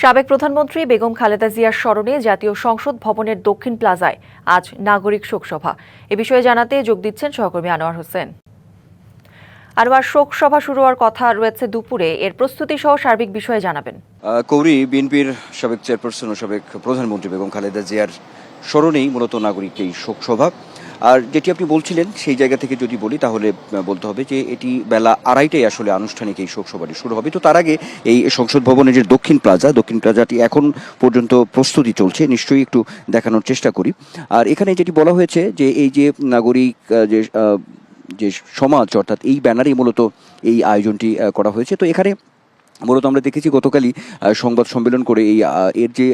সাবেক প্রধানমন্ত্রী বেগম খালেদা জিয়ার স্মরণে জাতীয় সংসদ ভবনের দক্ষিণ প্লাজায় আজ নাগরিক শোকসভা। এ বিষয়ে জানাতে যোগ দিচ্ছেন সহকর্মী আনোয়ার হোসেন। আনোয়ার, শোকসভা শুরু হওয়ার কথা রয়েছে দুপুরে, এর প্রস্তুতি সহ সার্বিক বিষয়ে জানাবেন। কৌরি, বিএনপির সাবেক চেয়ারপারসন ও সাবেক প্রধানমন্ত্রী বেগম খালেদা জিয়ার স্মরণেই মূলত নাগরিক এই শোকসভা। আর যেটি আপনি বলছিলেন সেই জায়গা থেকে যদি বলি তাহলে বলতে হবে যে এটি বেলা 2:30টায় আসলে আনুষ্ঠানিক এই শোকসভাটি শুরু হবে। তো তার আগে এই সংসদ ভবনের যে দক্ষিণ প্লাজাটি এখন পর্যন্ত প্রস্তুতি চলছে, নিশ্চয়ই একটু দেখানোর চেষ্টা করি। আর এখানে যেটি বলা হয়েছে যে এই যে নাগরিক যে সমাজ, অর্থাৎ এই ব্যানারেই মূলত এই আয়োজনটি করা হয়েছে। তো এখানে মূলত আমরা দেখেছি গতকালই সংবাদ সম্মেলন করে এর যে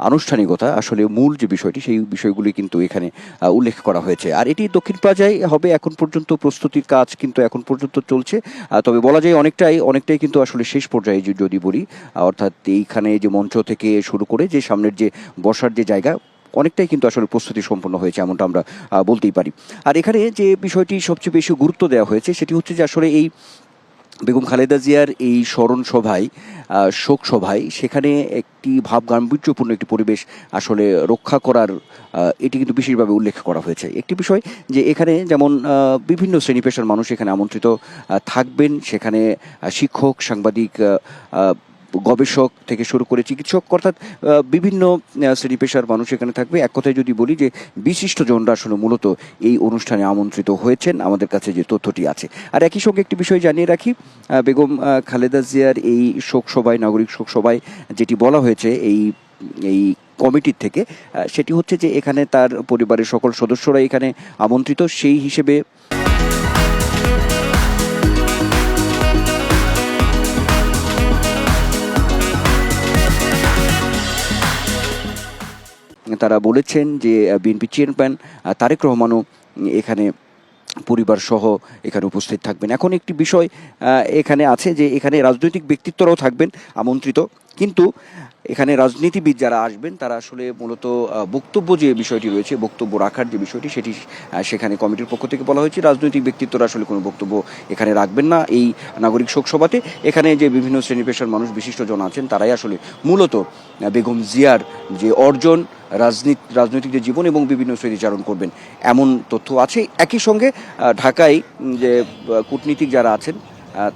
আনুষ্ঠানিকতা, আসলে মূল যে বিষয়টি সেই বিষয়গুলি কিন্তু এখানে উল্লেখ করা হয়েছে। আর এটি দক্ষিণ প্লাজায় হবে। এখন পর্যন্ত প্রস্তুতির কাজ কিন্তু এখন পর্যন্ত চলছে, তবে বলা যায় অনেকটাই কিন্তু আসলে শেষ পর্যায়ে যদি বলি, অর্থাৎ এইখানে যে মঞ্চ থেকে শুরু করে যে সামনের যে বসার যে জায়গা, অনেকটাই কিন্তু আসলে প্রস্তুতি সম্পন্ন হয়েছে, এমনটা আমরা বলতেই পারি। আর এখানে যে বিষয়টি সবচেয়ে বেশি গুরুত্ব দেওয়া হয়েছে সেটি হচ্ছে যে আসলে এই বেগম খালেদা জিয়ার এই স্মরণ সভায়, শোক সভায়, সেখানে একটি গাম্ভীর্যপূর্ণ একটি পরিবেশ আসলে রক্ষা করার এটি কিন্তু বিশেষভাবে উল্লেখ করা হয়েছে। একটি বিষয় যে এখানে যেমন বিভিন্ন শ্রেণী পেশার মানুষ এখানে আমন্ত্রিত থাকবেন। সেখানে শিক্ষক, সাংবাদিক, গবেষক থেকে শুরু করে চিকিৎসক, অর্থাৎ বিভিন্ন শ্রেণী পেশার মানুষ এখানে থাকবে। এক কথায় যদি বলি যে বিশিষ্টজনরা আসলে মূলত এই অনুষ্ঠানে আমন্ত্রিত হয়েছেন, আমাদের কাছে যে তথ্যটি আছে। আর একই সঙ্গে একটি বিষয় জানিয়ে রাখি, বেগম খালেদা জিয়ার এই শোকসভায়, নাগরিক শোকসভায় যেটি বলা হয়েছে এই কমিটির থেকে, সেটি হচ্ছে যে এখানে তার পরিবারের সকল সদস্যরা এখানে আমন্ত্রিত। সেই হিসেবে তারা বলেছেন যে বিএনপি চেয়ারম্যান তারেক রহমানও এখানে পরিবার সহ এখানে উপস্থিত থাকবেন। এখন একটি বিষয় এখানে আছে যে এখানে রাজনৈতিক ব্যক্তিত্বরাও থাকবেন আমন্ত্রিত, কিন্তু এখানে রাজনীতিবিদ যারা আসবেন তারা আসলে মূলত বক্তব্য যে বিষয়টি রয়েছে, বক্তব্য রাখার যে বিষয়টি, সেটি সেখানে কমিটির পক্ষ থেকে বলা হয়েছে রাজনৈতিক ব্যক্তিত্বরা আসলে কোনো বক্তব্য এখানে রাখবেন না এই নাগরিক শোকসভাতে। এখানে যে বিভিন্ন শ্রেণী পেশার মানুষ, বিশিষ্টজন আছেন, তারাই আসলে মূলত বেগম জিয়ার যে অর্জন, রাজনৈতিক যে জীবন এবং বিভিন্ন স্মৃতিচারণ করবেন, এমন তথ্য আছে। একই সঙ্গে ঢাকায় যে কূটনীতিক যারা আছেন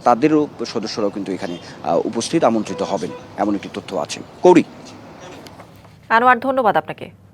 তাদেরও সদস্যরাও কিন্তু এখানে উপস্থিত, আমন্ত্রিত হবেন, এমন একটি তথ্য আছে। কৌরি। আনোয়ার, ধন্যবাদ আপনাকে।